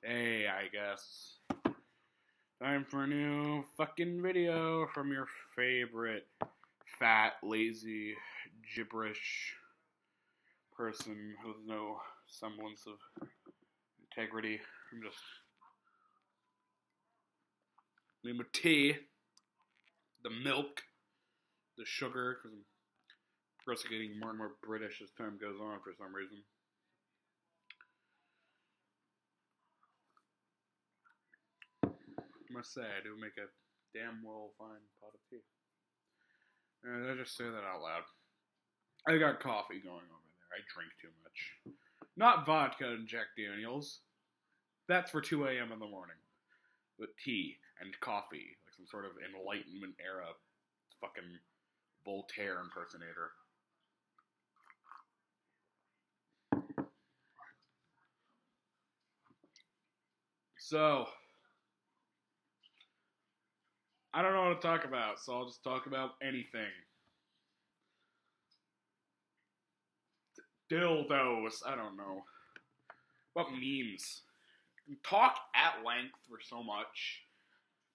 Hey, I guess. Time for a new fucking video from your favorite fat, lazy, gibberish person who has no semblance of integrity. I'm just need my tea, the milk, the sugar, because I'm progressively getting more and more British as time goes on for some reason. I must say, I do make a damn well fine pot of tea. And I just say that out loud. I got coffee going over there. I drink too much. Not vodka and Jack Daniels. That's for 2 a.m. in the morning. But tea and coffee, like some sort of Enlightenment era fucking Voltaire impersonator. So, I don't know what to talk about, so I'll just talk about anything. Dildos, I don't know. What memes? Talk at length for so much,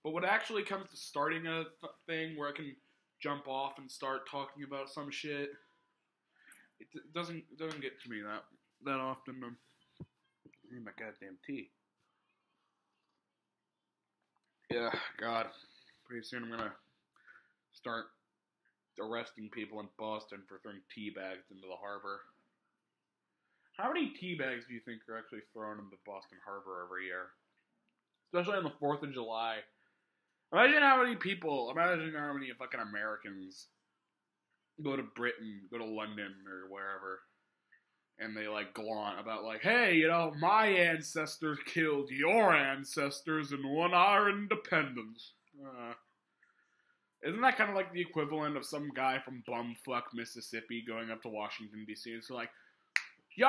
but when it actually comes to starting a thing where I can jump off and start talking about some shit, it doesn't get to me that often. I need my goddamn tea. Yeah, God. Pretty soon I'm gonna start arresting people in Boston for throwing tea bags into the harbor. How many tea bags do you think are actually thrown into Boston Harbor every year? Especially on the 4th of July. Imagine how many fucking Americans go to Britain, go to London or wherever, and they like glaunt about like, hey, you know, my ancestors killed your ancestors and won our independence. Isn't that kind of like the equivalent of some guy from bumfuck Mississippi going up to Washington D.C. and so like, we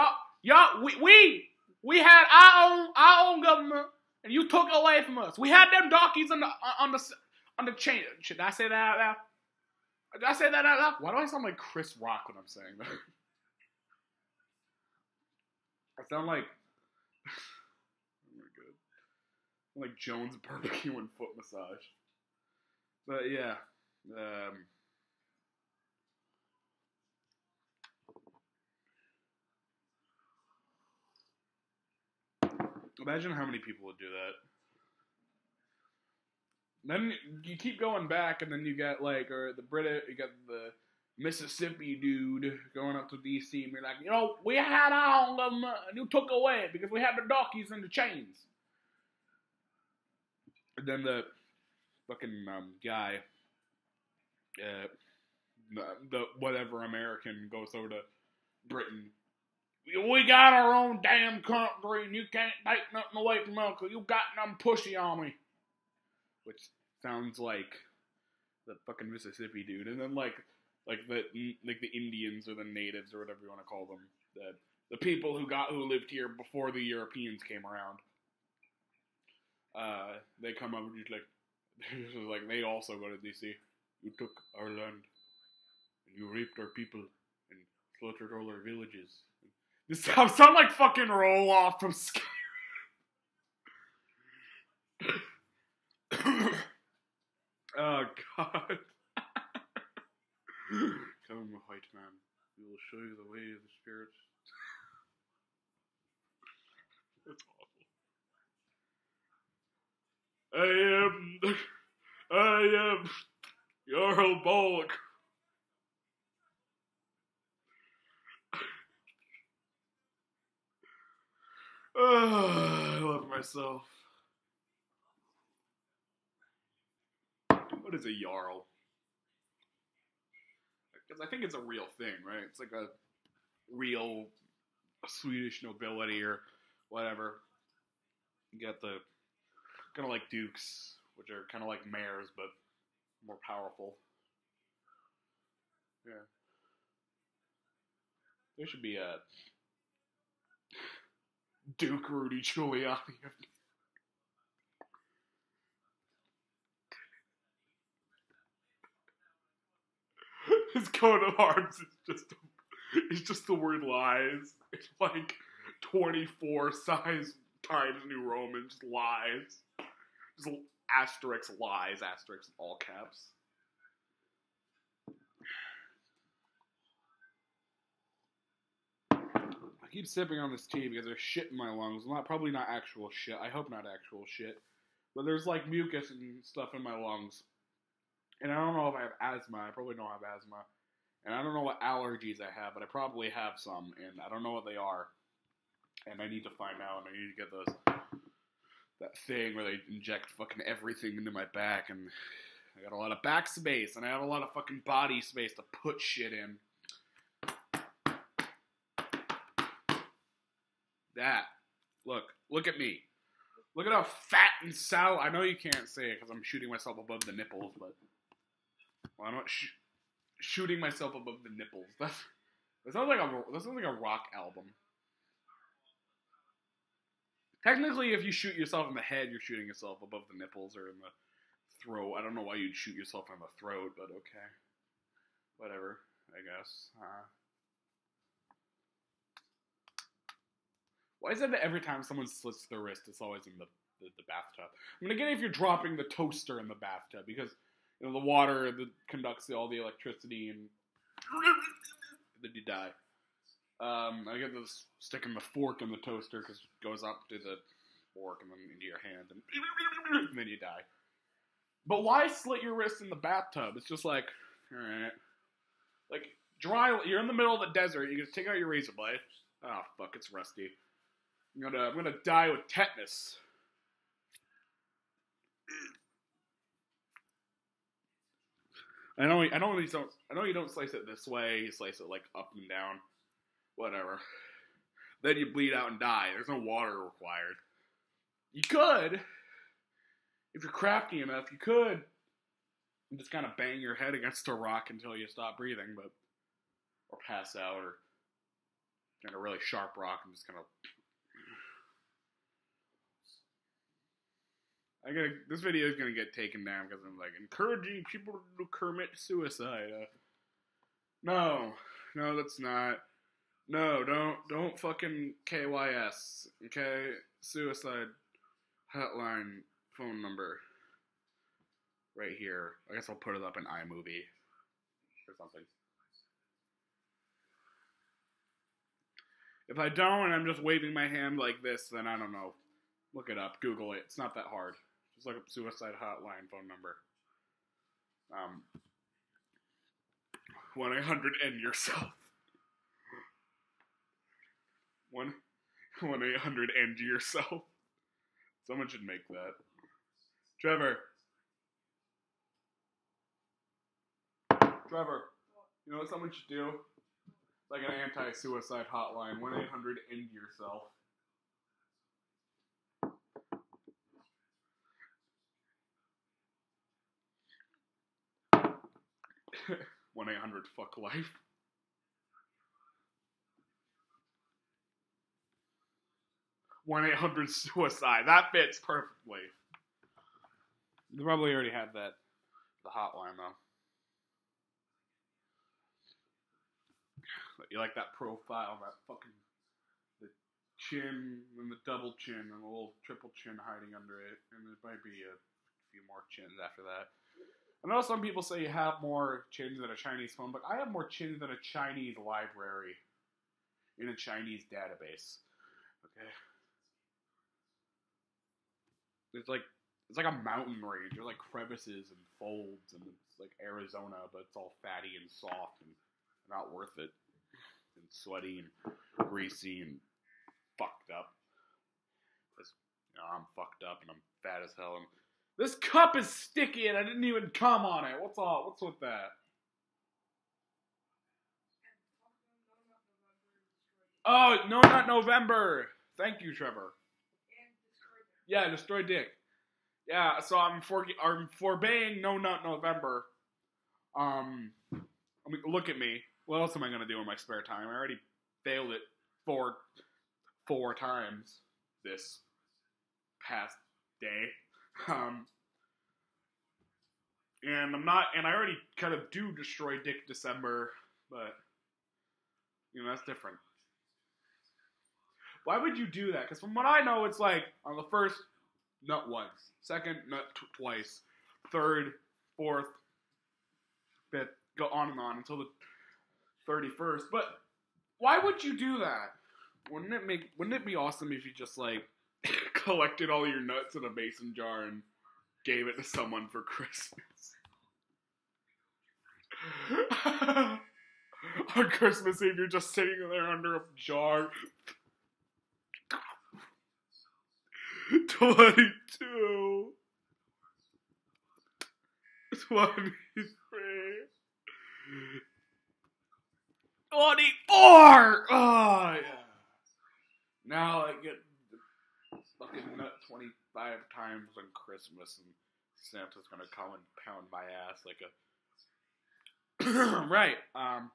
had our own government and you took it away from us. We had them darkies on the chain. Should I say that out loud? Did I say that out loud? Why do I sound like Chris Rock when I'm saying that? I sound like oh my god, like Jones Barbecue and Foot Massage. But yeah, imagine how many people would do that. Then you keep going back, and then you got like, or you got the Mississippi dude going up to D.C. and be like, you know, we had our own government, and you took away because we had the darkies and the chains. And then the fucking guy, the whatever American goes over to Britain. We got our own damn country, and you can't take nothing away from us because you got them pushy on me. Which sounds like the fucking Mississippi dude. And then like the Indians or the natives or whatever you want to call them, the people who lived here before the Europeans came around. They come up and just like they also go to DC. You took our land and you raped our people and slaughtered all our villages. This sound like fucking Roll-Off from Skyrim. Oh god. Come, white man. We will show you the way of the spirits. That's awful. I am Jarl Bolg. I love myself. What is a Jarl? Because I think it's a real thing, right? It's like a real Swedish nobility or whatever. You got the kind of like dukes, which are kind of like mayors, but more powerful. Yeah. There should be a Duke Rudy Giuliani. His coat of arms is just the word lies. It's like 24 size Times New Roman, just lies. Just asterisk lies, asterisk all caps. I keep sipping on this tea because there's shit in my lungs. Probably not actual shit. I hope not actual shit. But there's like mucus and stuff in my lungs. And I don't know if I have asthma. I probably don't have asthma. And I don't know what allergies I have, but I probably have some. And I don't know what they are. And I need to find out. And I need to get that thing where they inject fucking everything into my back. And I got a lot of back space. And I have a lot of fucking body space to put shit in. That. Look at me. Look at how fat and sour. I know you can't say it because I'm shooting myself above the nipples, but well, I'm not shooting myself above the nipples. That sounds like a rock album. Technically, if you shoot yourself in the head, you're shooting yourself above the nipples or in the throat. I don't know why you'd shoot yourself in the throat, but okay, whatever. I guess. Why is it that every time someone slits their wrist, it's always in the bathtub? I mean, again, if you're dropping the toaster in the bathtub, because the water conducts all the electricity, and then you die. I get this sticking the fork in the toaster because it goes up to the fork and then into your hand, and then you die. But why slit your wrist in the bathtub? It's just like, all right, like you're in the middle of the desert. You just take out your razor blade. Oh fuck, it's rusty. I'm gonna die with tetanus. I know you don't slice it this way. You slice it like up and down, whatever. Then you bleed out and die. There's no water required. You could, if you're crafty enough, you could just kind of bang your head against a rock until you stop breathing, or pass out, or kind of really sharp rock and just kind of. This video is gonna get taken down because I'm like encouraging people to commit suicide. No, that's not. No, don't fucking KYS. Okay, suicide hotline phone number right here. I guess I'll put it up in iMovie or something. If I don't and I'm just waving my hand like this, then I don't know. Look it up. Google it. It's not that hard. Just look up suicide hotline phone number. 1-800-END-YOURSELF. 1-800-END-YOURSELF. Someone should make that. Trevor, you know what someone should do? It's like an anti-suicide hotline. 1-800-END-YOURSELF. 1-800-FUCK-LIFE. 1-800-SUICIDE. That fits perfectly. They probably already have the hotline though. But you like that profile, that fucking the chin and the double chin and the little triple chin hiding under it, and there might be a few more chins after that. I know some people say you have more chins than a Chinese phone, but I have more chins than a Chinese library in a Chinese database. Okay. It's like a mountain range. There's like crevices and folds, and it's like Arizona, but it's all fatty and soft and not worth it. And sweaty and greasy and fucked up. Because, I'm fucked up and I'm fat as hell. And this cup is sticky and I didn't even cum on it. What's with that? Oh, No Nut November. Thank you, Trevor. Yeah, Destroy Dick. Yeah, so I'm forbaying No Nut November. I mean, look at me. What else am I gonna do in my spare time? I already failed it four times this past day. And I already kind of do Destroy Dick December, but that's different. Why would you do that? Because from what I know, it's like on the first, nut once. Second, nut twice. Third, fourth, fifth, go on and on until the 31st. But why would you do that? Wouldn't it be awesome if you just like collected all your nuts in a mason jar and gave it to someone for Christmas? On Christmas Eve, you're just sitting there under a jar. 22. 23. 24! Oh, yeah. Now I get the fucking nut 25 times on Christmas, and Santa's gonna come and pound my ass like a... Right, I'm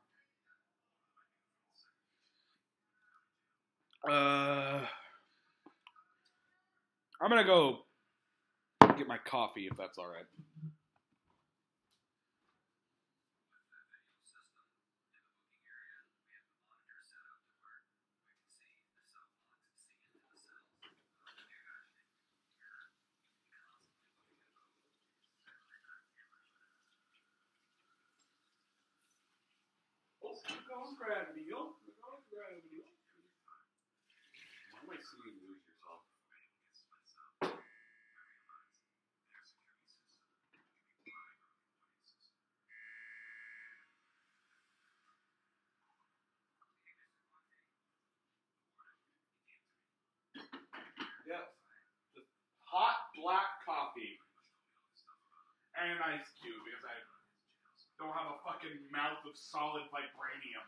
gonna go get my coffee, if that's alright. Go and grab a deal. Go and grab a deal. Why am I seeing you lose yourself? Yep. Just hot black coffee. And an ice cube because I don't have a fucking mouth of solid vibranium.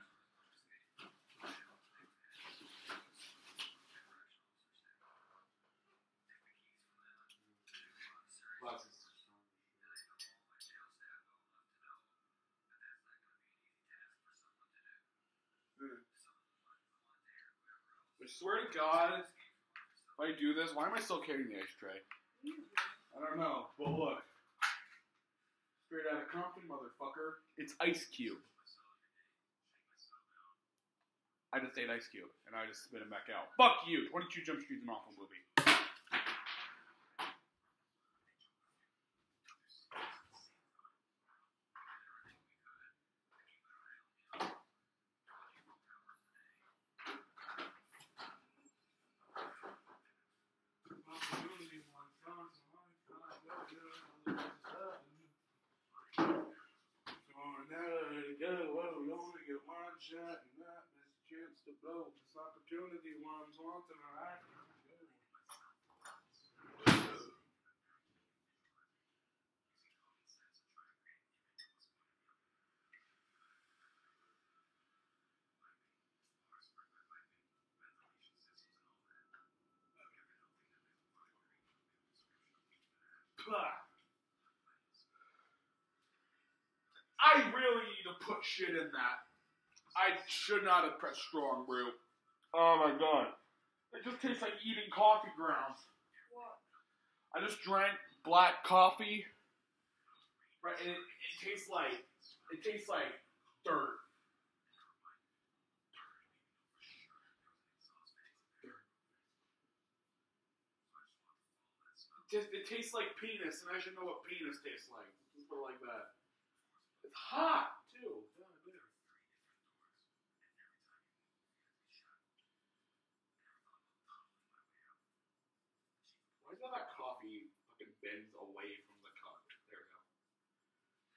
I swear to God, if I do this, why am I still carrying the ashtray? I don't know, but look. Straight out of Compton, motherfucker. It's Ice Cube. I just ate Ice Cube, and I just spit him back out. Fuck you! 22 Jump Street's an awful movie. Shot and not this chance to blow. This opportunity one's wanting a life. I really need to put shit in that. I should not have pressed strong brew. Oh my god. It just tastes like eating coffee grounds. What? I just drank black coffee. Right, and it tastes like dirt. It tastes like penis, and I should know what penis tastes like. Just put it like that. It's hot too. Why is that coffee fucking bends away from the cup? There we go.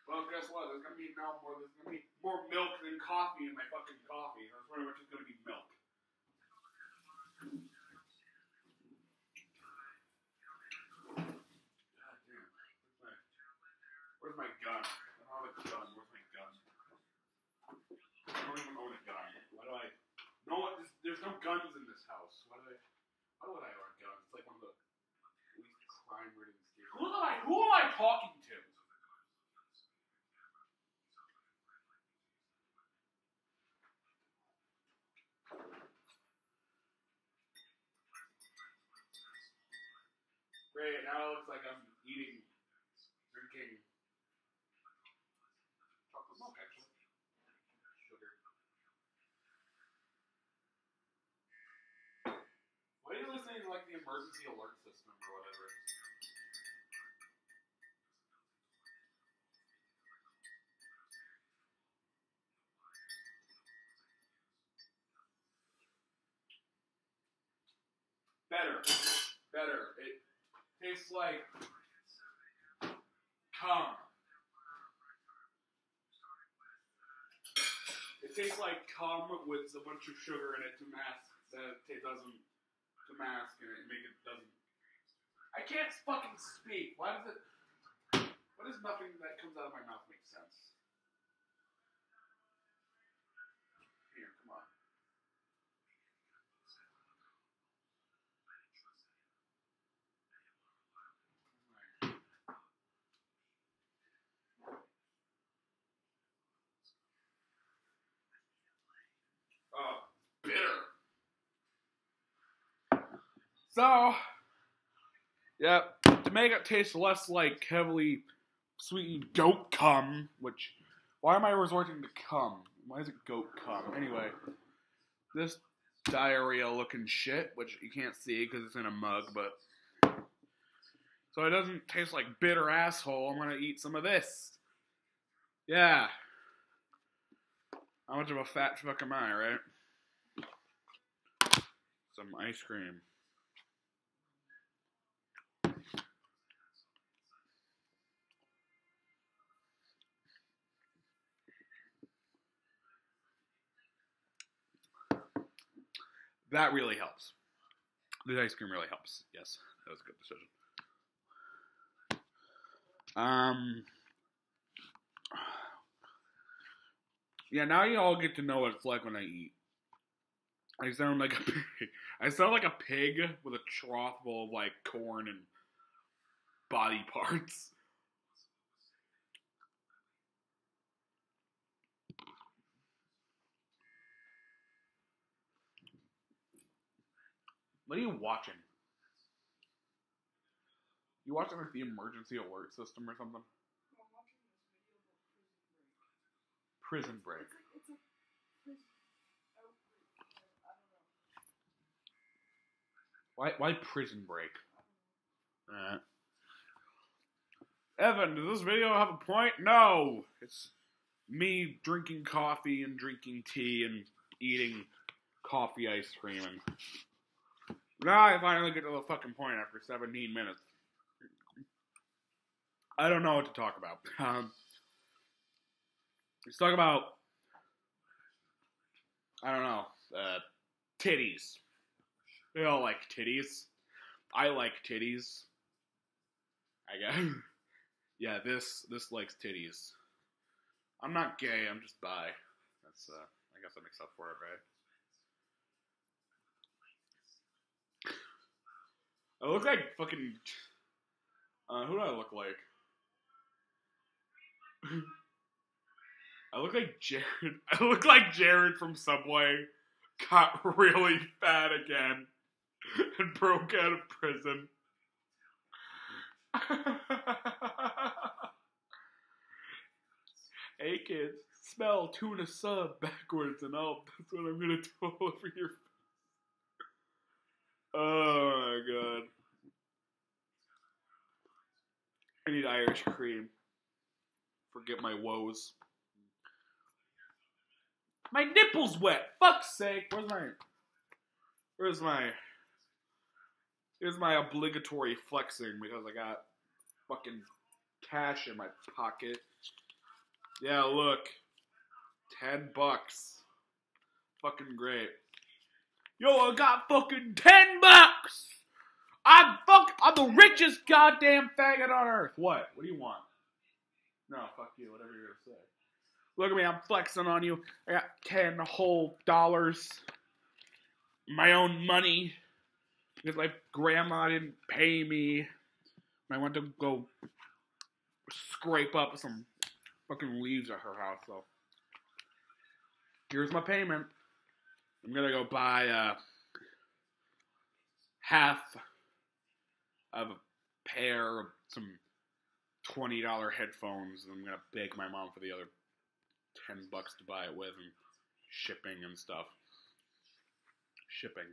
Well, guess what? There's gonna be more milk than coffee in my fucking coffee. That's pretty much just gonna be milk. God damn. Where's my gun? I don't have a gun. Where's my gun? I don't even own a gun. Why do I? No, there's no guns in this house. Why would I own a gun? It's like one of the least crime-ridden states. Who am I talking to? Great, now it looks like I'm drinking chocolate milk, actually. Sugar. emergency alert system or whatever. Better. It tastes like cum. It tastes like cum with a bunch of sugar in it to mask that it doesn't, to mask and it make it doesn't. I can't fucking speak. Why does nothing that comes out of my mouth make sense? Here, come on. Oh, bitter. So, yeah, to make it taste less like heavily sweetened goat cum, which, why am I resorting to cum? Why is it goat cum? Anyway, this diarrhea looking shit, which you can't see because it's in a mug, but so it doesn't taste like bitter asshole, I'm gonna eat some of this. Yeah. How much of a fat fuck am I, right? Some ice cream. That really helps. The ice cream really helps. Yes, that was a good decision. Yeah, now you all get to know what it's like when I eat. I sound like a pig. I sound like a pig with a trough full of like corn and body parts. What are you watching? You watching like the emergency alert system or something? I'm watching this video about Prison Break. Prison Break. It's a prison outbreak. I don't know. Why Prison Break? Evan, does this video have a point? No! It's me drinking coffee and drinking tea and eating coffee ice cream. And now I finally get to the fucking point after 17 minutes. I don't know what to talk about. Let's talk about, I don't know, titties. They all like titties. I like titties. I guess. Yeah, this likes titties. I'm not gay, I'm just bi. That's, I guess that makes up for it, right? I look like fucking, who do I look like? I look like Jared. I look like Jared from Subway. Got really fat again. And broke out of prison. Hey kids, smell tuna sub backwards and up. That's what I'm gonna do all over your face. Oh my god. I need Irish cream. Forget my woes. My nipple's wet. Fuck's sake. Here's my obligatory flexing because I got fucking cash in my pocket. Yeah, look. $10. Fucking great. Yo, I got fucking $10! I'm the richest goddamn faggot on earth. What? What do you want? No, fuck you, whatever you're gonna say. Look at me, I'm flexing on you. I got $10 whole. My own money. Because my grandma didn't pay me. I went to go scrape up some fucking leaves at her house, so. Here's my payment. I'm gonna go buy half of a pair of some $20 headphones, and I'm gonna beg my mom for the other $10 to buy it with, and shipping and stuff. Shipping.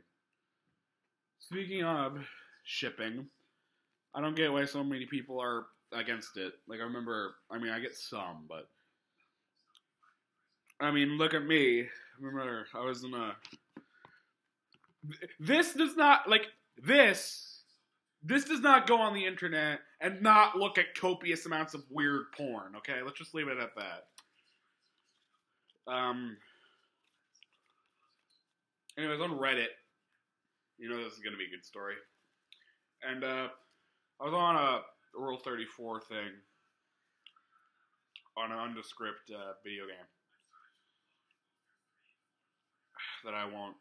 Speaking of shipping, I don't get why so many people are against it. Like, I get some, but I mean, look at me. I remember I was in a. This does not this. This does not go on the internet and not look at copious amounts of weird porn. Okay, let's just leave it at that. Anyways, on Reddit, you know this is gonna be a good story. And I was on a Rule 34 thing on an undescript video game that I won't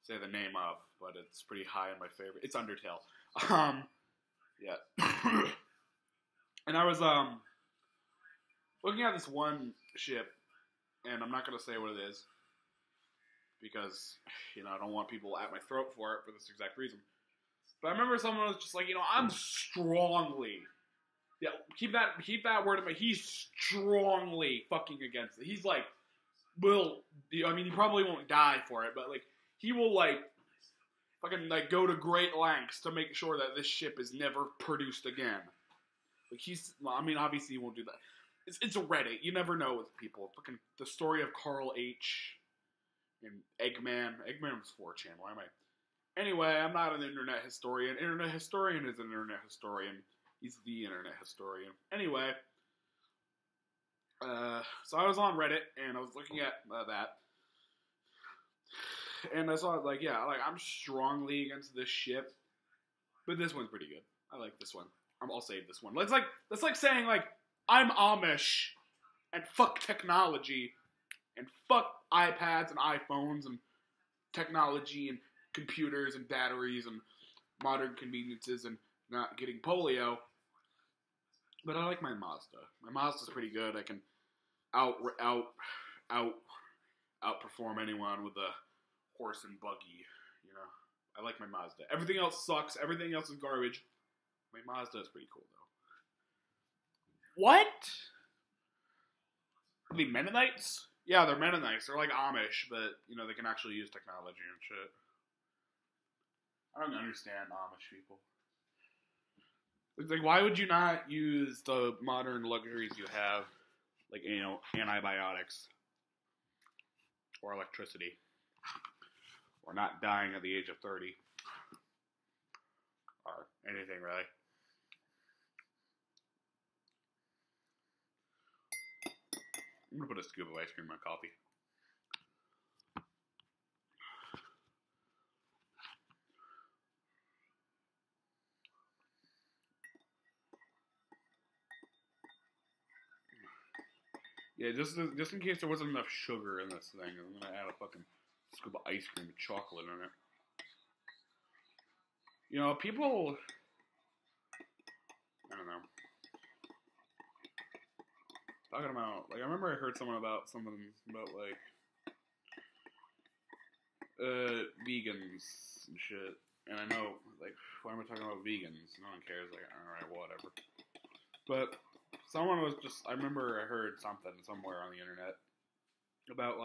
say the name of, but it's pretty high on my favorite. It's Undertale. Yeah. And I was looking at this one ship, and I'm not gonna say what it is because I don't want people at my throat for it for this exact reason. But I remember someone was just like, I'm strongly, keep that word in mind. He's strongly fucking against it. He's like, he probably won't die for it, but like, he will fucking go to great lengths to make sure that this ship is never produced again. Like obviously he won't do that. It's a Reddit. You never know with people. Fucking the story of Carl H. and Eggman. Eggman was 4chan. Why am I? Anyway, I'm not an internet historian. Internet historian is an internet historian. He's the internet historian. Anyway, so I was on Reddit, and I was looking at that. And I saw, I'm strongly against this ship. But this one's pretty good. I like this one. I'll save this one. That's like saying, I'm Amish, and fuck technology, and fuck iPads and iPhones, and technology, and computers and batteries and modern conveniences and not getting polio. But I like my Mazda. My Mazda's pretty good. I can outperform anyone with a horse and buggy. I like my Mazda. Everything else sucks. Everything else is garbage. My Mazda is pretty cool though. What? Are they Mennonites? Yeah, they're Mennonites. They're like Amish, but they can actually use technology and shit. I don't understand Amish people. It's like, why would you not use the modern luxuries you have, like, antibiotics, or electricity, or not dying at the age of 30, or anything really? I'm gonna put a scoop of ice cream in my coffee. Yeah, just in case there wasn't enough sugar in this thing, I'm gonna add a fucking scoop of ice cream with chocolate in it. People, I don't know. Talking about, I remember I heard something about vegans and shit. And I know, why am I talking about vegans? No one cares. Alright, whatever. But someone was I remember I heard something somewhere on the internet about,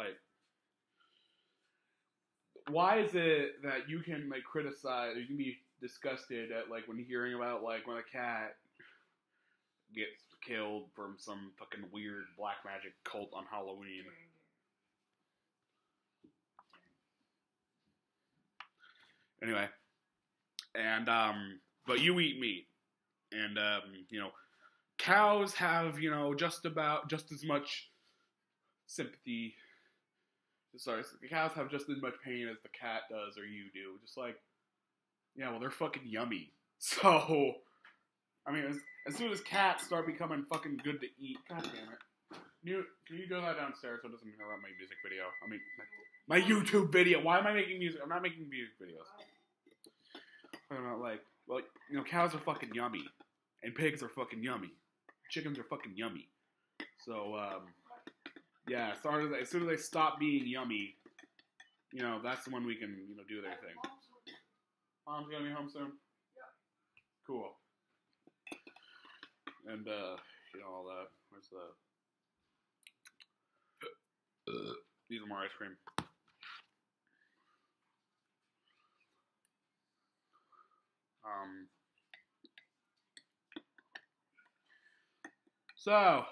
why is it that you can, criticize, you can be disgusted at, when hearing about, when a cat gets killed from some fucking weird black magic cult on Halloween. Anyway. And, but you eat meat. And, cows have, just as much sympathy. Sorry, the cows have just as much pain as the cat does or you do. Just they're fucking yummy. So, as soon as cats start becoming fucking good to eat, god damn it. Can you go that downstairs so it doesn't interrupt my music video? My YouTube video. Why am I making music? I'm not making music videos. I'm not cows are fucking yummy. And pigs are fucking yummy. Chickens are fucking yummy. So, yeah, as soon as they stop being yummy, that's when we can, do their thing. Mom's gonna be home soon? Yeah. Cool. And, all that. Where's the... Need some more ice cream. So,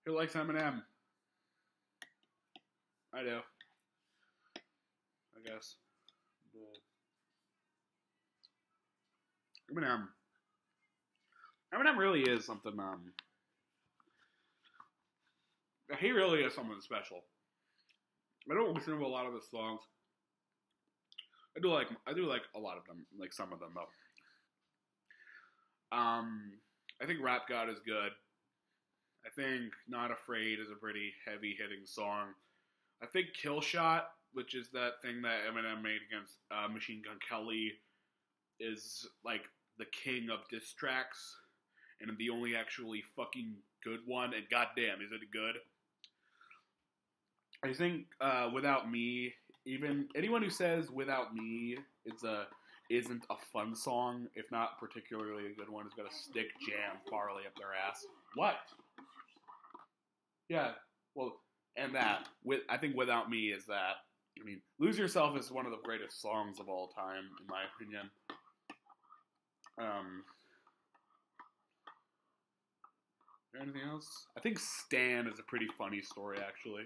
who likes Eminem? I do. I guess. Eminem really is something, he really is something special. I don't listen to a lot of his songs. I do like a lot of them, like some of them though. I think Rap God is good. I think Not Afraid is a pretty heavy hitting song. I think Kill Shot, which is that thing that Eminem made against Machine Gun Kelly, is like the king of diss tracks and the only actually fucking good one. And goddamn, is it good? I think Without Me, even anyone who says Without Me isn't a fun song, if not particularly a good one, is gonna stick jam Farley up their ass. What? Yeah, well, and that I think Without Me is that. I mean, Lose Yourself is one of the greatest songs of all time, in my opinion. Anything else? I think Stan is a pretty funny story, actually.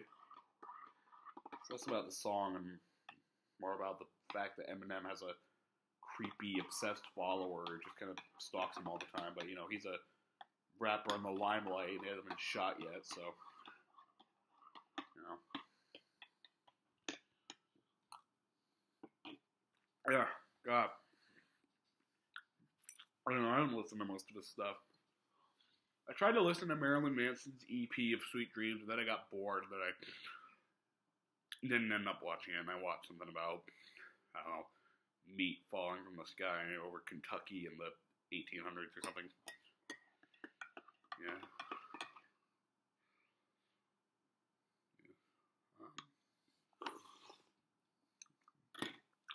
It's less about the song and more about the fact that Eminem has a creepy, obsessed follower who just kind of stalks him all the time. But, you know, he's a rapper in the limelight and he hasn't been shot yet, so, you know. Yeah, God. I don't know, I don't listen to most of this stuff. I tried to listen to Marilyn Manson's EP of Sweet Dreams, and then I got bored, but I didn't end up watching it, and I watched something about, I don't know, meat falling from the sky over Kentucky in the 1800s or something. Yeah.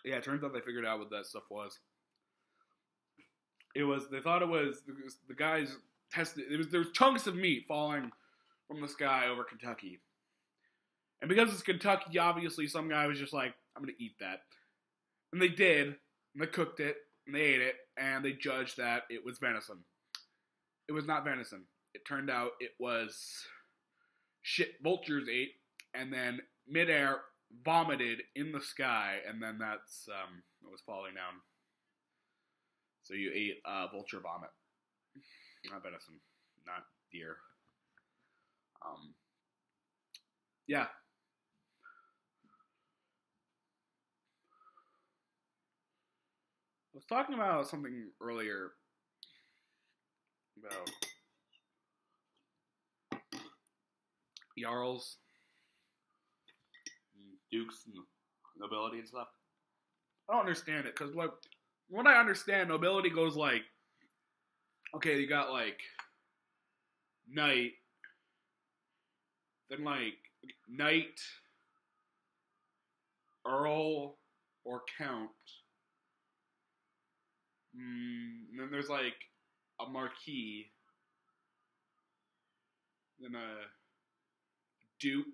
Yeah, it turns out they figured out what that stuff was. They thought it was, the guys tested, there was chunks of meat falling from the sky over Kentucky. And because it's Kentucky, obviously some guy was just like, I'm going to eat that. And they did, and they cooked it, and they ate it, and they judged that it was venison. It was not venison. It turned out it was shit vultures ate, and then midair vomited in the sky, and then that's it was falling down. So you ate vulture vomit. Not venison. Not deer. Yeah. I was talking about something earlier about Jarls, and dukes, and nobility and stuff. I don't understand it, because what I understand, nobility goes like, okay, you got like knight, then like knight, earl, or count. And then there's like a marquis, then a duke,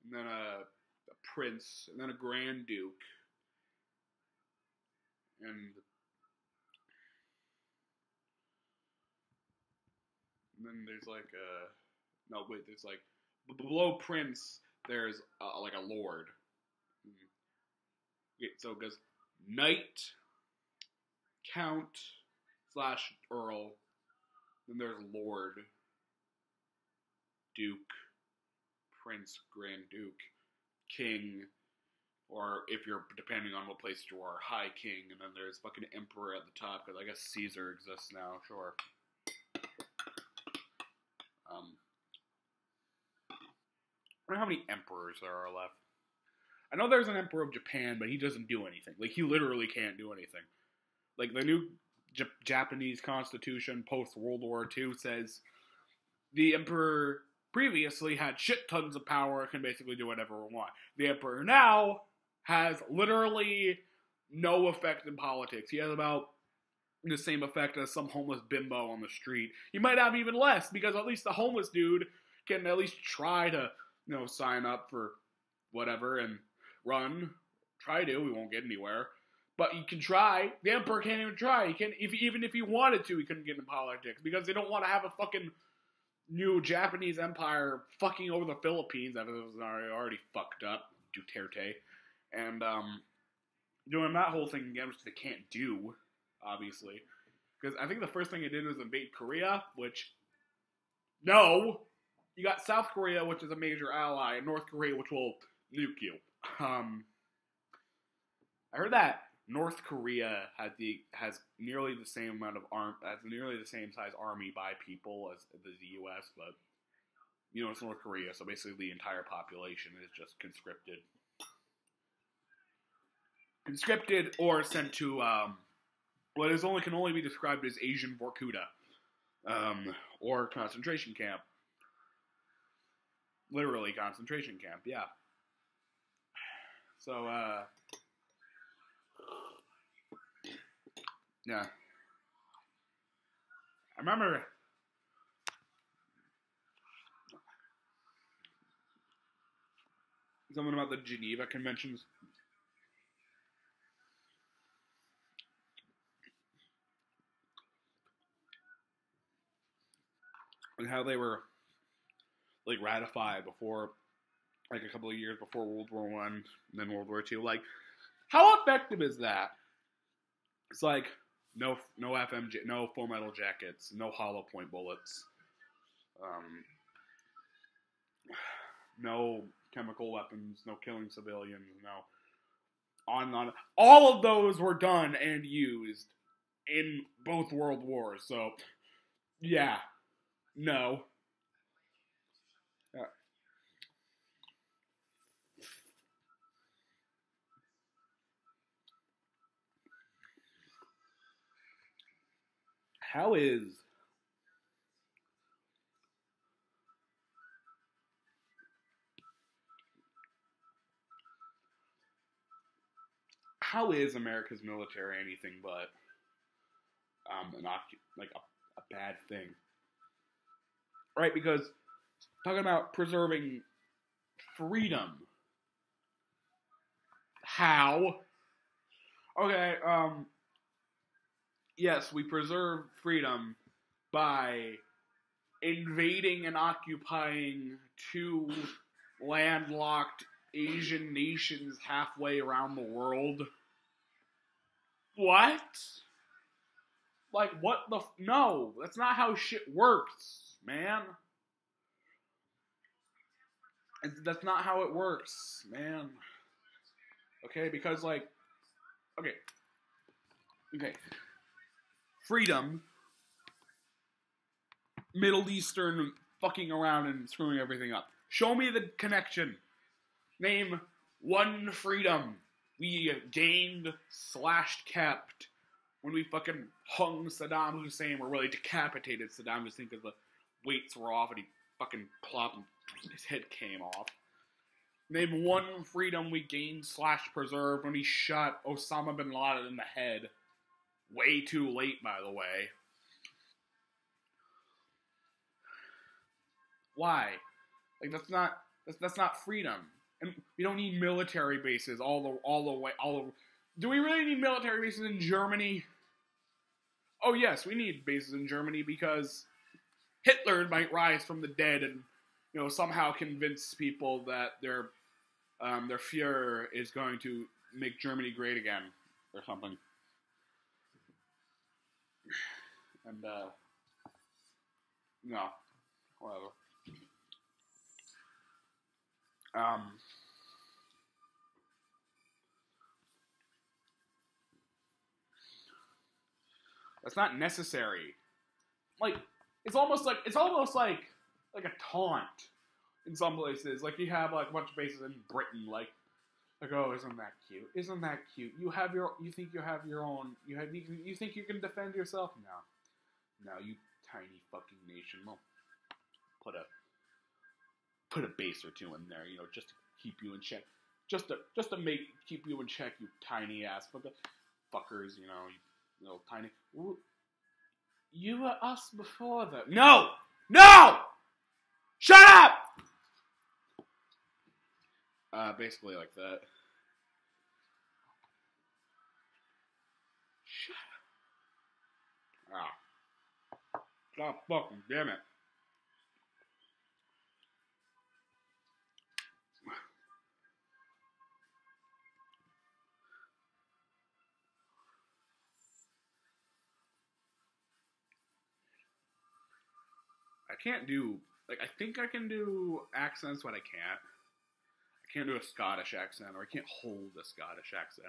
and then a prince, and then a grand duke, and then there's like there's like below prince there's like a lord. So it goes knight, count / earl, then there's lord, duke, prince, grand duke, king, or if you're depending on what place you are, high king, and then there's fucking emperor at the top, because I guess Caesar exists now, sure. I don't know how many emperors there are left. I know there's an emperor of Japan, but he doesn't do anything. Like, he literally can't do anything. Like, the new Japanese constitution post-World War II says the emperor previously had shit tons of power and can basically do whatever we want. The emperor now has literally no effect in politics. He has about the same effect as some homeless bimbo on the street. He might have even less, because at least the homeless dude can at least try to, you know, sign up for whatever and run. Try to. We won't get anywhere. But you can try. The Emperor can't even try. He can't, even if he wanted to, he couldn't get in politics because they don't want to have a fucking new Japanese empire fucking over the Philippines after it was already fucked up, Duterte, and doing that whole thing again, which they can't do, obviously, because I think the first thing they did was invade Korea, which, no, you got South Korea, which is a major ally, and North Korea, which will nuke you. I heard that North Korea has nearly the same amount of nearly the same size army by people as the U.S., but it's North Korea, so basically the entire population is just conscripted or sent to what can only be described as Asian Vorkuta, or concentration camp. Literally concentration camp, yeah. So, yeah. I remember something about the Geneva Conventions. And how they were, like, ratified before, like, a couple of years before World War I, and then World War II. Like, how effective is that? It's like, no FMJ, no full metal jackets, no hollow point bullets, no chemical weapons, no killing civilians, no, on and on. All of those were done and used in both world wars, so, yeah, no. How is America's military anything but a bad thing? Right, because talking about preserving freedom. How? Okay, yes, we preserve freedom by invading and occupying two landlocked Asian nations halfway around the world. What? Like, what the no, that's not how shit works, man. That's not how it works, man. Okay, because, like, okay. Freedom, Middle Eastern fucking around and screwing everything up. Show me the connection. Name one freedom we gained / kept when we fucking hung Saddam Hussein, or really decapitated Saddam Hussein because the weights were off and he fucking plopped and his head came off. Name one freedom we gained / preserved when he shot Osama bin Laden in the head. Way too late, by the way. Why? Like, that's not freedom. And we don't need military bases all the way. Do we really need military bases in Germany? Oh yes, we need bases in Germany because Hitler might rise from the dead and somehow convince people that their Führer is going to make Germany great again or something. And no, whatever. That's not necessary. Like, it's almost like a taunt in some places. Like, you have like a bunch of bases in Britain, like oh, isn't that cute? Isn't that cute? You think you have your own. You think you can defend yourself? No, you tiny fucking nation. Well, put a base or two in there, just to keep you in check. Just to keep you in check, you tiny ass fuckers, you tiny. You were us before them. No! Shut up! Basically like that. God fucking damn it. I can't do, like, I think I can do accents, but I can't. I can't do a Scottish accent, or I can't hold a Scottish accent.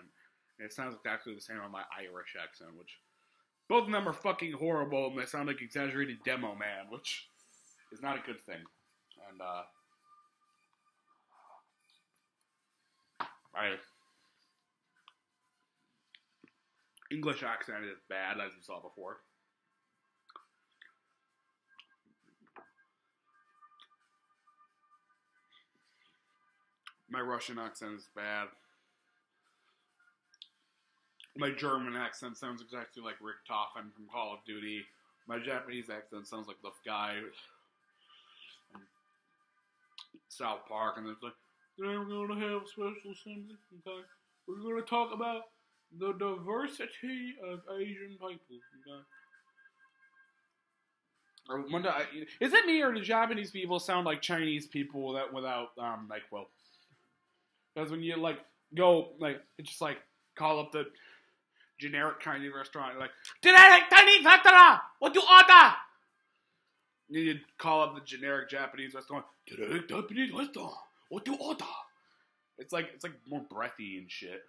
And it sounds exactly the same on my Irish accent, which both of them are fucking horrible, and they sound like exaggerated demo man, which is not a good thing. And, English accent is bad, as you saw before. My Russian accent is bad. My German accent sounds exactly like Rick Toffen from Call of Duty. My Japanese accent sounds like the guy in South Park, and it's like, today we're going to have a special segment. Okay? We're going to talk about the diversity of Asian people. Okay? Or one day, is it me or do Japanese people sound like Chinese people that without NyQuil? Because when you like go like it's just like call up the generic Chinese restaurant like generic Chinese restaurant, what do you order? You call up the generic Japanese restaurant, generic Japanese restaurant, what do you order? It's like more breathy and shit.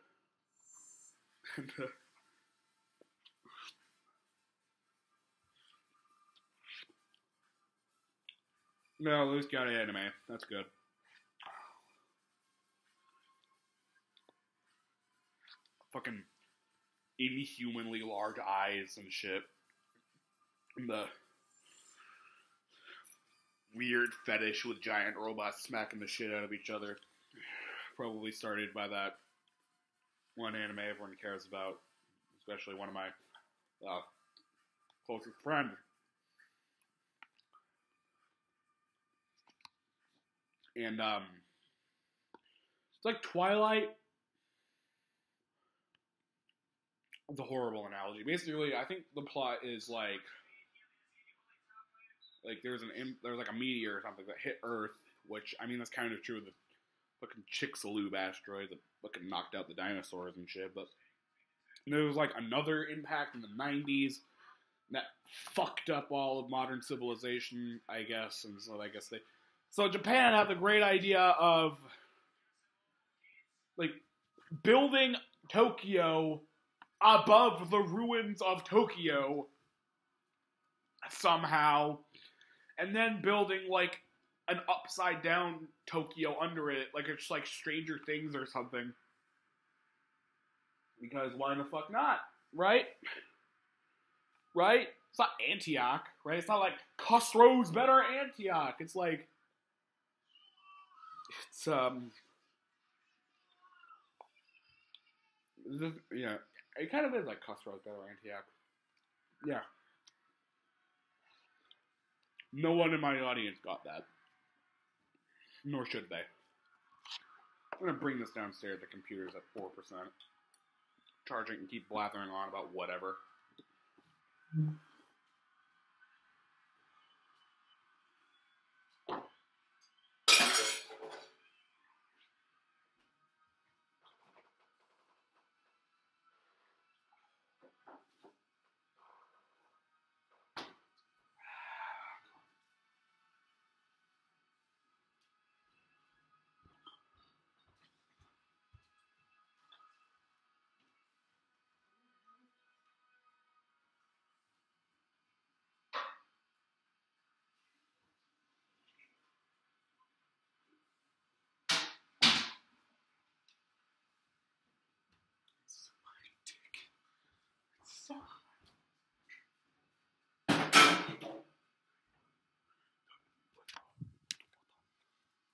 No, at least got an anime. That's good. Fucking inhumanly large eyes and shit. And the weird fetish with giant robots smacking the shit out of each other. Probably started by that one anime everyone cares about. Especially one of my closest friends. And, it's like Twilight. It's a horrible analogy. Basically, I think the plot is like there's like a meteor or something that hit Earth, which, I mean, that's kind of true of the fucking Chicxulub asteroid that fucking knocked out the dinosaurs and shit, but there was like another impact in the 90s that fucked up all of modern civilization, I guess, and so I guess so Japan had the great idea of like building Tokyo above the ruins of Tokyo somehow, and then building like an upside down Tokyo under it, like it's like Stranger Things or something. Because why the fuck not, right? Right? It's not Antioch, right? It's not like Khosrow's better Antioch. It's like it's yeah. It kind of is like Khosrow's better Antioch. Yeah. No one in my audience got that. Nor should they. I'm going to bring this downstairs. The computer's at 4%. Charge it and keep blathering on about whatever.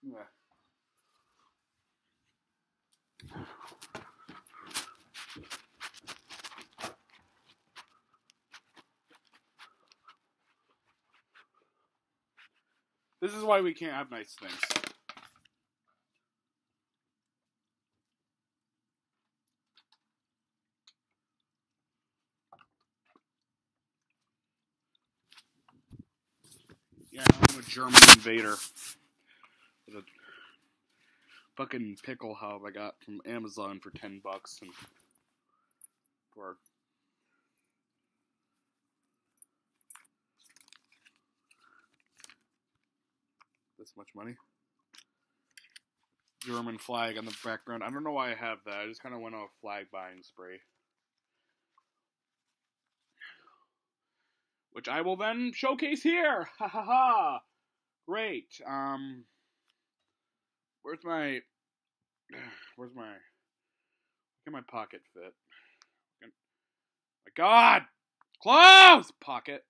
Yeah. This is why we can't have nice things. German invader. With a fucking pickle hob I got from Amazon for $10 and for this much money. German flag on the background. I don't know why I have that. I just kind of went on a flag buying spree. Which I will then showcase here. Ha ha ha. Great. Where's my look at my pocket fit. My God! Close! Pocket.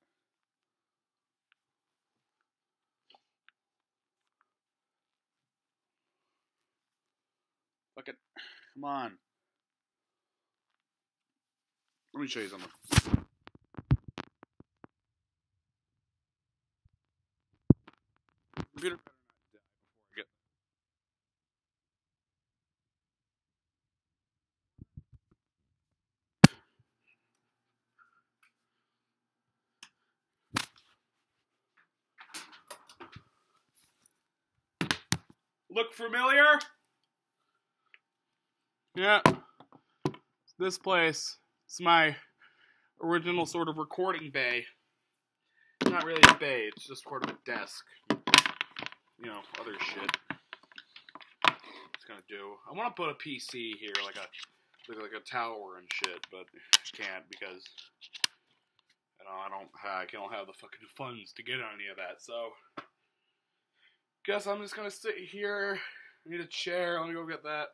Look at, come on. Let me show you something. Computer better not die before I get. Look familiar? Yeah. This place is my original sort of recording bay. Not really a bay, it's just sort of a desk. You know, other shit. It's gonna do. I want to put a PC here, like a tower and shit, but I can't because I don't have the fucking funds to get on any of that. So, guess I'm just gonna sit here. I need a chair. Let me go get that.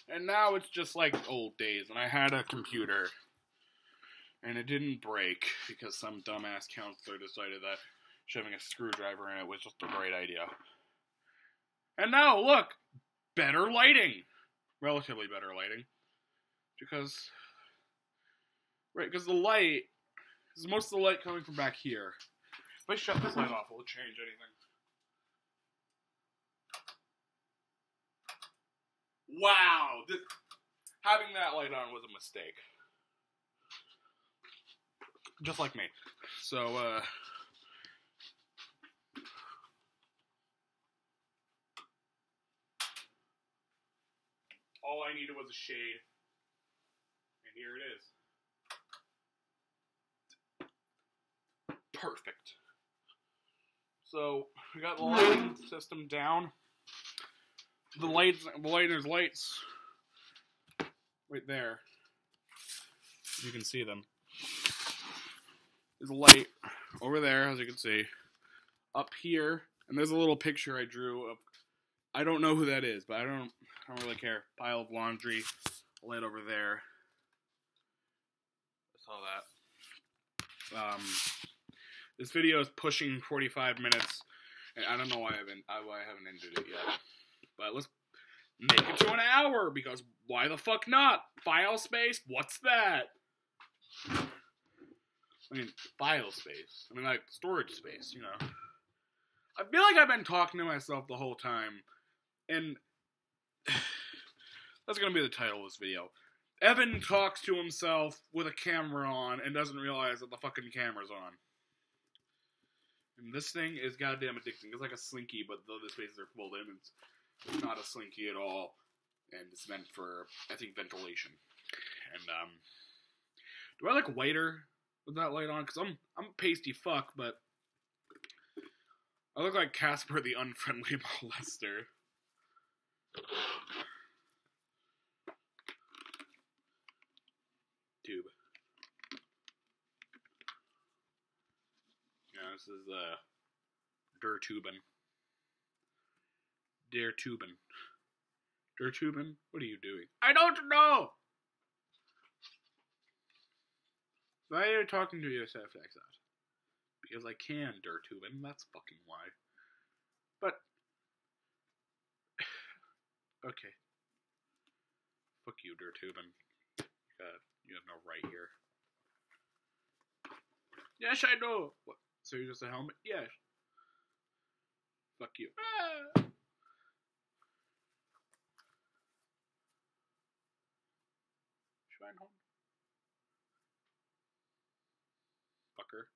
And now it's just like old days, and I had a computer, and it didn't break because some dumbass counselor decided that shoving a screwdriver in it was just a great idea. And now, look, better lighting. Relatively better lighting. Because the light, is most of the light coming from back here. If I shut this light off, will it change anything? Wow! Having that light on was a mistake. Just like me. So, all I needed was a shade. And here it is. Perfect. So, we got the lighting system down. There's lights right there. You can see them. There's a light over there, as you can see. Up here, and there's a little picture I drew of, I don't know who that is, but I don't really care. Pile of laundry, light over there. I saw that. This video is pushing 45 minutes, and I don't know why I haven't ended it yet. But let's make it to an hour, because why the fuck not? File space? What's that? I mean, file space. I mean, like, storage space, you know. I feel like I've been talking to myself the whole time, and that's gonna be the title of this video. Evan talks to himself with a camera on and doesn't realize that the fucking camera's on. And this thing is goddamn addicting. It's like a Slinky, but though the spaces are full in, it's not a Slinky at all. And it's meant for, I think, ventilation. And, do I look whiter with that light on? Because I'm a pasty fuck, but I look like Casper the Unfriendly Molester. Tube. This is Der Tubin. Der Tubin. Der Tubin, what are you doing? I don't know! Why are you talking to yourself like that? Because I can, Der Tubin, that's fucking why. But, okay. Fuck you, Der Tubin. You have no right here. Yes, I know! What? So you're just a helmet? Yes. Fuck you. Ah! Schweinhund. Fucker.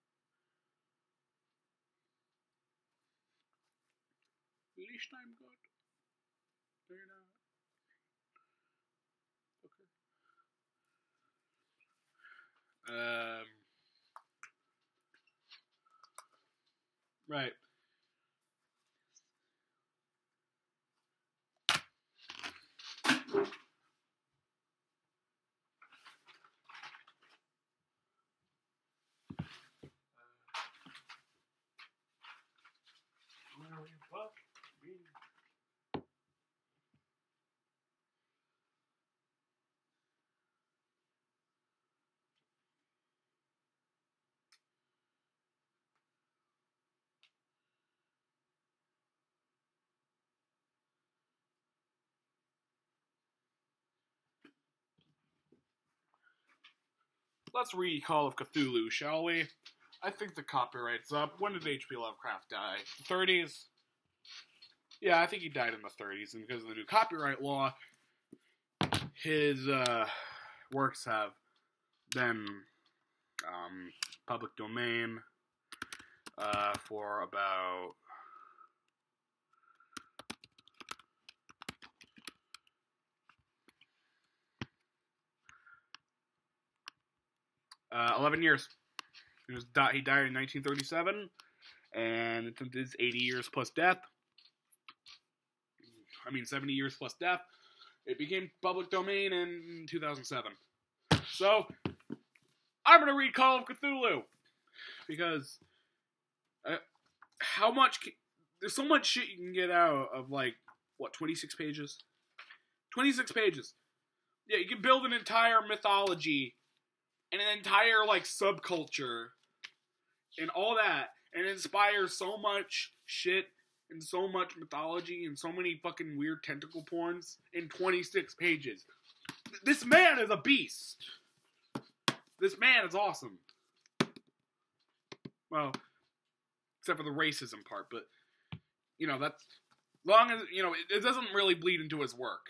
Lichtheim God. Very nice. Fucker. Right. Let's read Call of Cthulhu, shall we? I think the copyright's up. When did H.P. Lovecraft die? The 30s? Yeah, I think he died in the 30s, and because of the new copyright law, his works have been public domain for about 11 years. He died in 1937, and since it's 80 years plus death, 70 years plus death, it became public domain in 2007. So, I'm going to read Call of Cthulhu, because there's so much shit you can get out of, 26 pages? 26 pages. Yeah, you can build an entire mythology and an entire, subculture and all that, and it inspires so much shit and so much mythology and so many fucking weird tentacle porns in 26 pages. This man is a beast. This man is awesome. Well, except for the racism part, but, that's, long as, it doesn't really bleed into his work,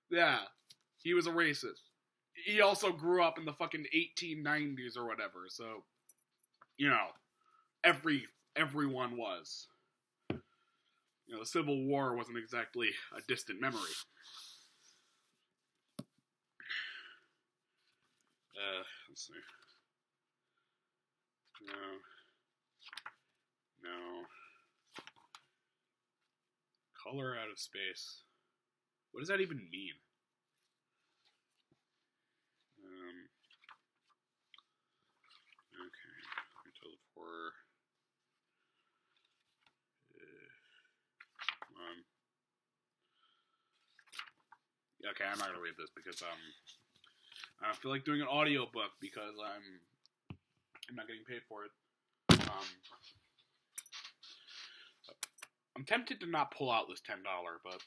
Yeah, he was a racist. He also grew up in the fucking 1890s or whatever, so, everyone was. The Civil War wasn't exactly a distant memory. Let's see. No. Color out of space. What does that even mean? Okay. Until the 4. Come on. Okay, I'm not gonna read this because I don't feel like doing an audiobook because I'm not getting paid for it. I'm tempted to not pull out this $10, but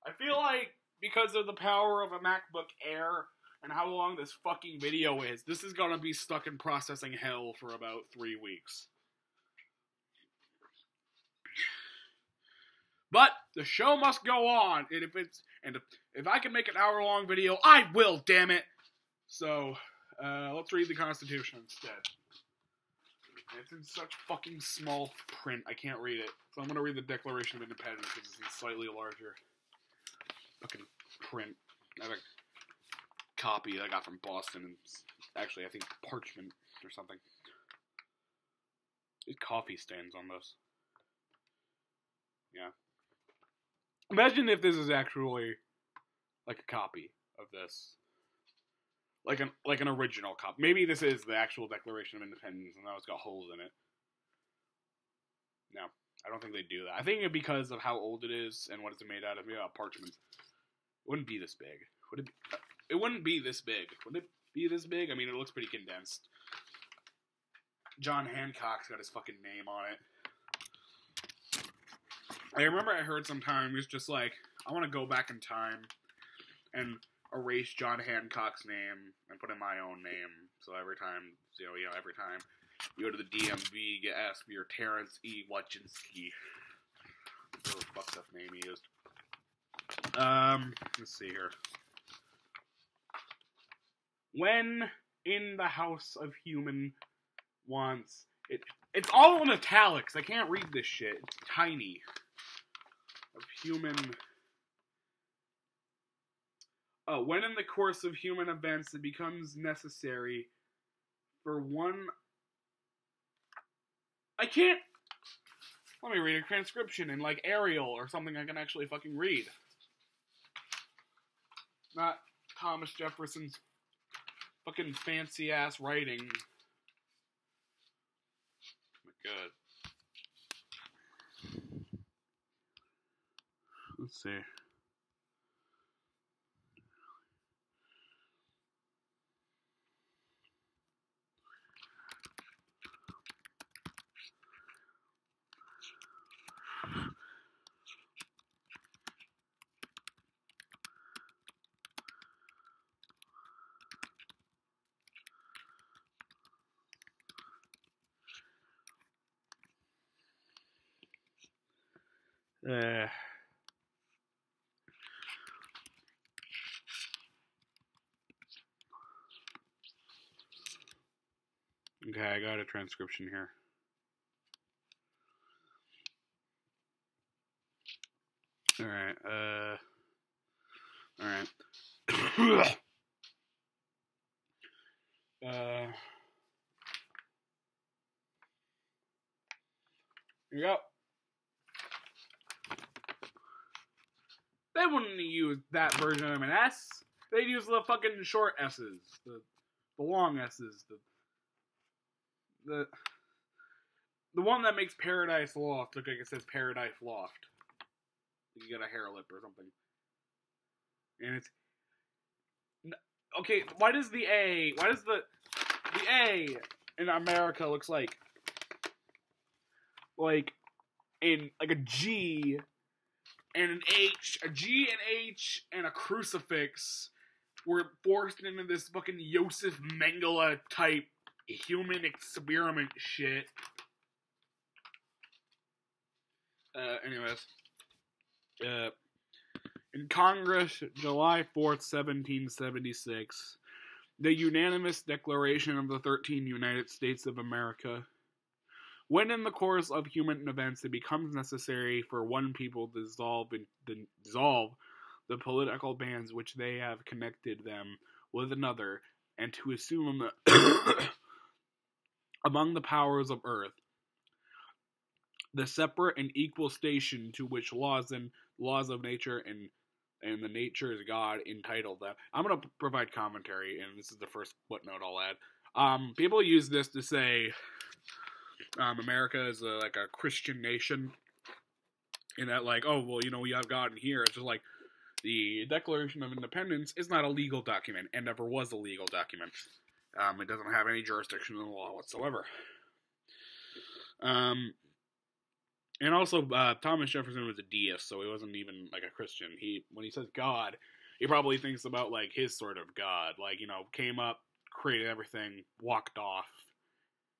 I feel like because of the power of a MacBook Air and how long this fucking video is, this is gonna be stuck in processing hell for about 3 weeks. But the show must go on, and if I can make an hour-long video, I will, damn it. So, let's read the Constitution instead. It's in such fucking small print, I can't read it. So I'm gonna read the Declaration of Independence because it's in slightly larger fucking print. I have a copy that I got from Boston, and actually, I think parchment or something. There's coffee stains on this. Yeah. Imagine if this is actually like a copy of this, like an original copy. Maybe this is the actual Declaration of Independence, and now it's got holes in it. No, I don't think they do that. I think because of how old it is and what it's made out of, parchment. It wouldn't be this big. Would it? It wouldn't be this big. Would it be this big? I mean, it looks pretty condensed. John Hancock's got his fucking name on it. I remember I heard sometime it was just like, I want to go back in time and erase John Hancock's name and put in my own name. So every time, every time you go to the DMV, you get asked for your Terrence E. Wachinski. Whatever the fuck's that name he is. Let's see here. When in the House of Human wants it's all in italics. I can't read this shit. It's tiny. Of human. Oh, when in the course of human events it becomes necessary for one. I can't. Let me read a transcription in like Arial or something I can actually fucking read. Not Thomas Jefferson's fucking fancy ass writing. Oh my god. Let's see. Okay, I got a transcription here. Alright, alright. Here you go. They wouldn't use that version of an S. They'd use the fucking short S's. The long S's. The one that makes Paradise Loft look like it says Paradise Loft. You get a hair lip or something. And it's... Okay, why does the A in America looks like in like a G and an H, a G and H and a crucifix were forced into this fucking Josef Mengele type human experiment shit. Anyways. In Congress, July 4th, 1776, the unanimous declaration of the 13 United States of America. When in the course of human events it becomes necessary for one people to dissolve the political bands which they have connected them with another, and to assume among the powers of earth the separate and equal station to which laws of nature and the nature is God entitled them. I'm going to provide commentary, and this is the first footnote I'll add. People use this to say America is like a Christian nation, in that like, oh, well, we have God in here. It's just like the Declaration of Independence is not a legal document and never was a legal document. It doesn't have any jurisdiction in the law whatsoever. And also, Thomas Jefferson was a deist, so he wasn't even, like, a Christian. When he says God, he probably thinks about, like, his sort of God. Like, came up, created everything, walked off,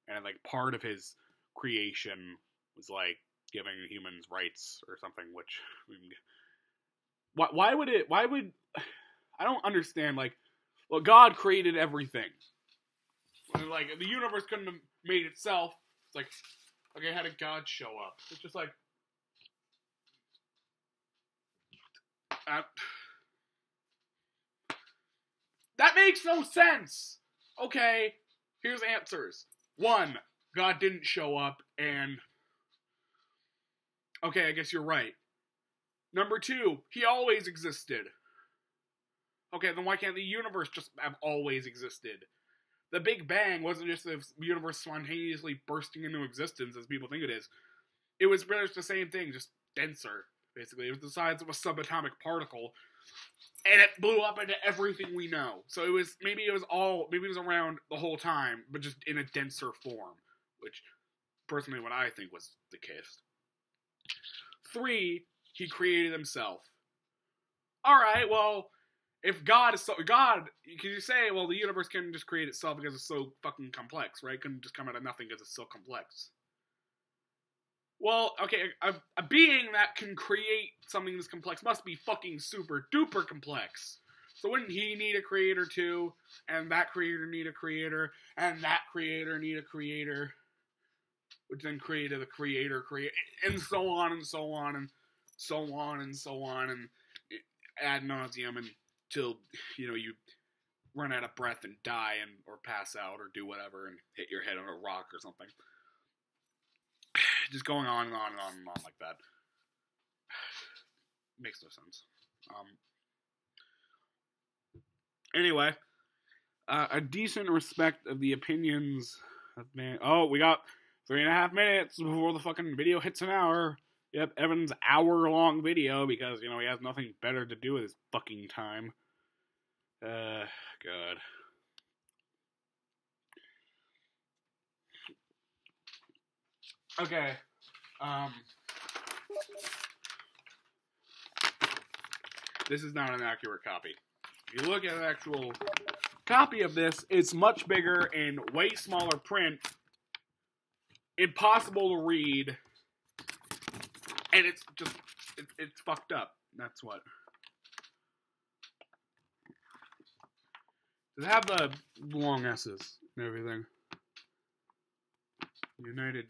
and, like, part of his creation was, like, giving humans rights or something, which, why would, I don't understand, like, well, God created everything. And, like, the universe couldn't have made itself. It's like, okay, how did God show up? It's just like... that makes no sense! Okay, here's answers. 1, God didn't show up, and... okay, I guess you're right. Number 2, he always existed. Okay, then why can't the universe just have always existed? The Big Bang wasn't just the universe spontaneously bursting into existence as people think it is. It was pretty much the same thing, just denser, basically. It was the size of a subatomic particle, and it blew up into everything we know. So it was, maybe it was around the whole time, but just in a denser form, which, personally, what I think was the case. 3, he created himself. Alright, well, if God is so... God, can you say, well, the universe can just create itself because it's so fucking complex, right? It couldn't just come out of nothing because it's so complex. Well, okay, a being that can create something this complex must be fucking super duper complex. So wouldn't he need a creator too? And that creator need a creator? And that creator need a creator? Which then created a creator, and so on and so on and so on and so on, and ad nauseum until, you run out of breath and die or pass out or do whatever and hit your head on a rock or something. Just going on and on and on and on like that. Makes no sense. Anyway, a decent respect of the opinions of man. Oh, we got 3.5 minutes before the fucking video hits an hour. Yep, Evan's hour-long video because, he has nothing better to do with his fucking time. God. Okay, this is not an accurate copy. If you look at an actual copy of this, it's much bigger and way smaller print, impossible to read, and it's just, it's fucked up. That's what. Does it have the long S's and everything? United...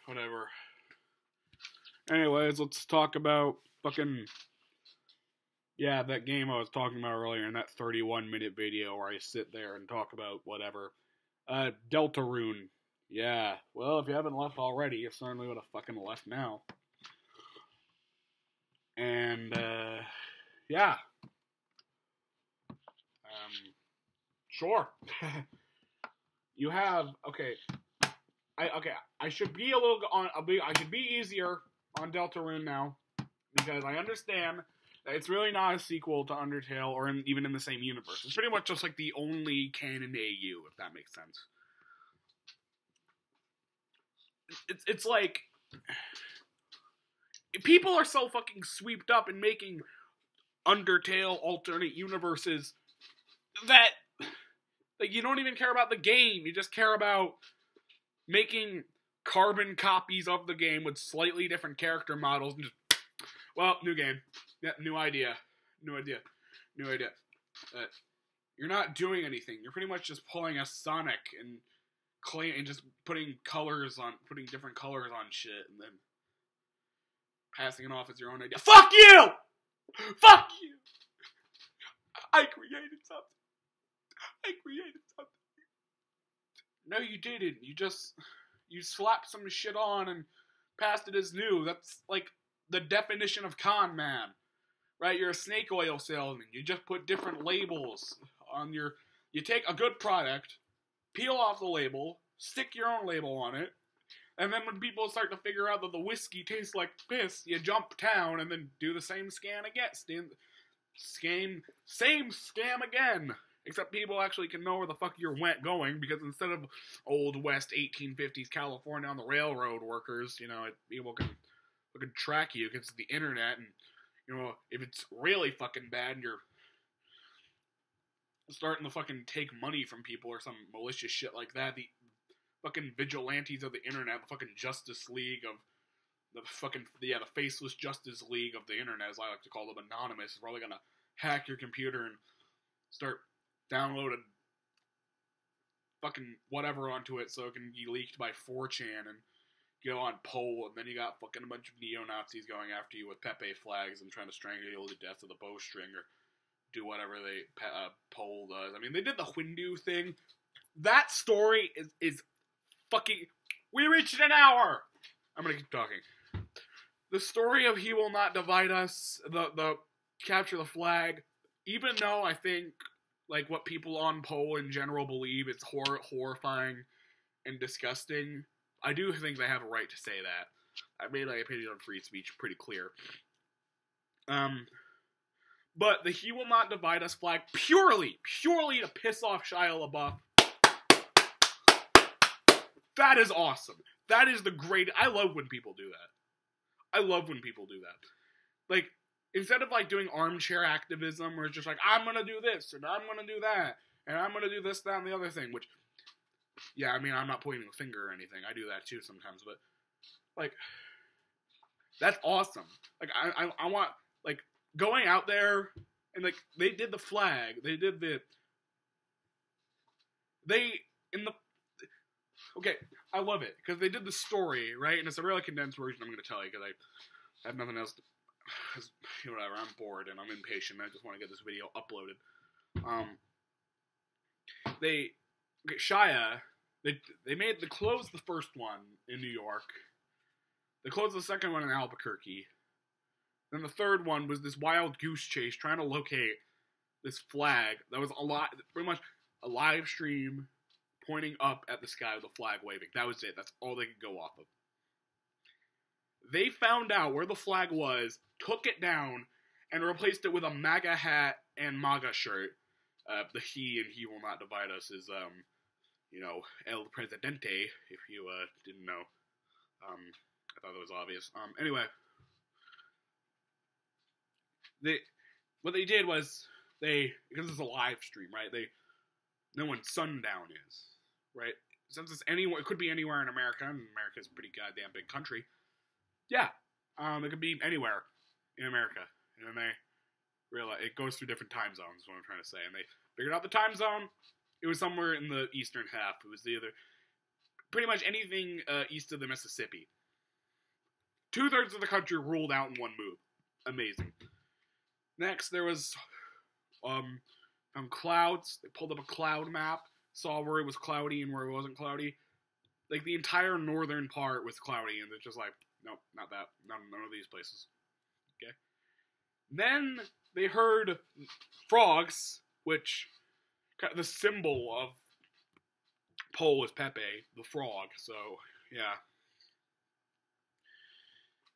whatever. Anyways, let's talk about fucking... Yeah, that game I was talking about earlier in that 31-minute video where I sit there and talk about whatever. Deltarune. Yeah. Well, if you haven't left already, you certainly would have fucking left now. And, yeah. Sure. You have... Okay. I should be a little on. I should be easier on Deltarune now because I understand that it's really not a sequel to Undertale or even in the same universe. It's pretty much just like the only canon AU, if that makes sense. It's like people are so fucking swept up in making Undertale alternate universes that you don't even care about the game. You just care about making carbon copies of the game with slightly different character models and just, well, new game. Yeah, new idea. You're not doing anything. You're pretty much just pulling a Sonic and just putting different colors on shit and then passing it off as your own idea. Fuck you! Fuck you! I created something. No, you didn't. You slapped some shit on and passed it as new. That's like the definition of con man, right? You're a snake oil salesman. You just put different labels on you take a good product, peel off the label, stick your own label on it, and then when people start to figure out that the whiskey tastes like piss, you jump town and then do the same scam again. Same scam again. Except people actually can know where the fuck you're going, because instead of old West 1850s California on the railroad workers, people can track you because it's the internet, and, if it's really fucking bad and you're starting to fucking take money from people or some malicious shit like that, the fucking vigilantes of the internet, the fucking Justice League of the faceless Justice League of the internet, as I like to call them, Anonymous, is probably gonna hack your computer and start downloading fucking whatever onto it so it can be leaked by 4chan and go on Poll, and then you got fucking a bunch of neo-Nazis going after you with Pepe flags and trying to strangle you to death with a bowstring or do whatever Poll does. I mean, they did the Hindu thing. That story is fucking... We reached an hour! I'm gonna keep talking. The story of He Will Not Divide Us, the capture the flag, even though I think, like, what people on Pole in general believe it's horrifying and disgusting, I do think they have a right to say that. I made my opinion on free speech pretty clear. But the He Will Not Divide Us flag, purely to piss off Shia LaBeouf, that is awesome. That is the great... I love when people do that. Like, instead of, like, doing armchair activism, where it's just like, I'm gonna do this, and I'm gonna do that, and I'm gonna do this, that, and the other thing, which, yeah, I mean, I'm not pointing a finger or anything. I do that, too, sometimes, but, like, that's awesome. Like, I want, like, going out there, and, like, they did the flag, okay, I love it, because they did the story, right, and it's a really condensed version I'm going to tell you, because I have nothing else to, whatever, I'm bored, and I'm impatient, I just want to get this video uploaded. Shia, they closed the first one in New York, they closed the second one in Albuquerque, then the third one was this wild goose chase trying to locate this flag that was pretty much a live stream pointing up at the sky with a flag waving. That was it. That's all they could go off of. They found out where the flag was, took it down, and replaced it with a MAGA hat and MAGA shirt. The He and He Will Not Divide Us is, El Presidente, if you didn't know. I thought that was obvious. Anyway, what they did was, because it's a live stream, right, they know when sundown is, right? Since it's anywhere, it could be anywhere in America, and America's a pretty goddamn big country. Yeah, it could be anywhere in America, and then they realize it goes through different time zones. Is what I'm trying to say, and they figured out the time zone. It was somewhere in the eastern half. It was pretty much anything east of the Mississippi. 2/3 of the country ruled out in one move. Amazing. Next, there was clouds. They pulled up a cloud map, saw where it was cloudy and where it wasn't cloudy. Like, the entire northern part was cloudy, and they're just like, nope, not that. None of these places. Okay. Then they heard frogs, which the symbol of Pole is Pepe, the frog. So, yeah.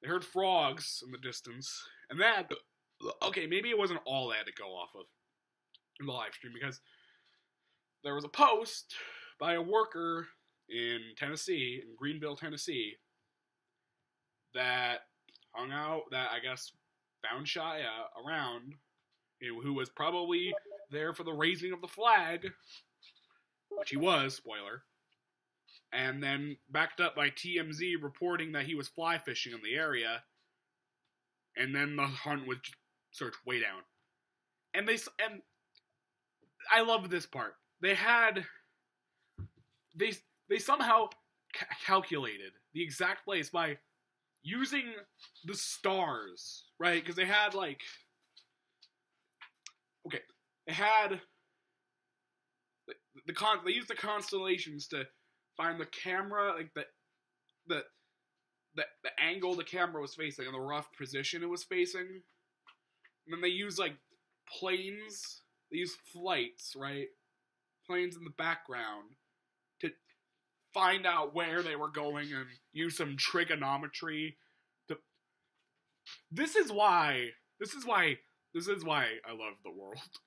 They heard frogs in the distance, and that, okay, maybe it wasn't all they had to go off of in the live stream, because there was a post by a worker in Tennessee, in Greenville, Tennessee, that hung out, that I guess found Shia around, who was probably there for the raising of the flag, which he was, spoiler, and then backed up by TMZ reporting that he was fly fishing in the area, and then the hunt was searched way down. And I love this part. They somehow calculated the exact place by using the stars, right? Because they had, like, okay, they had they used the constellations to find the camera, like the angle the camera was facing and the rough position it was facing. And then they used, like, planes. They used flights, right? Planes in the background to find out where they were going and use some trigonometry to... This is why I love the world.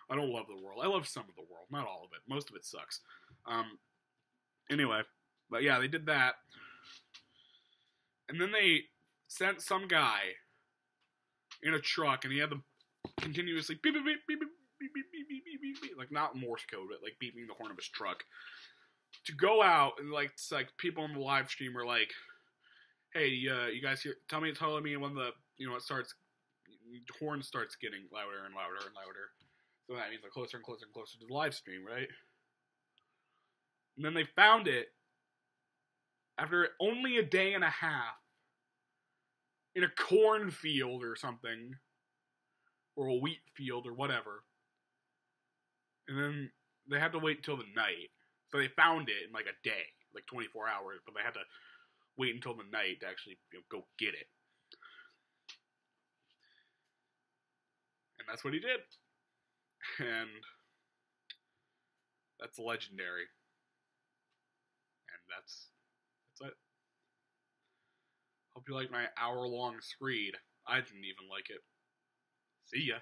I don't love the world. I love some of the world, not all of it. Most of it sucks. Anyway, but yeah, they did that. And then they sent some guy in a truck, and he had them continuously beep, beep, beep, beep, beep, beep, beep, beep, beep, beep, beep, like, not Morse code, but, like, beeping the horn of his truck, to go out, and, like, it's like people on the live stream were like, hey, you guys here, tell me when the, it starts, horn starts getting louder and louder and louder. So that means, like, closer and closer and closer to the live stream, right? And then they found it after only a day and a half in a cornfield or something, or a wheat field or whatever. And then they had to wait until the night. So they found it in, like, a day, like 24 hours, but they had to wait until the night to actually go get it. that's what he did. And that's legendary. And that's it. Hope you like my hour-long screed. I didn't even like it. See ya.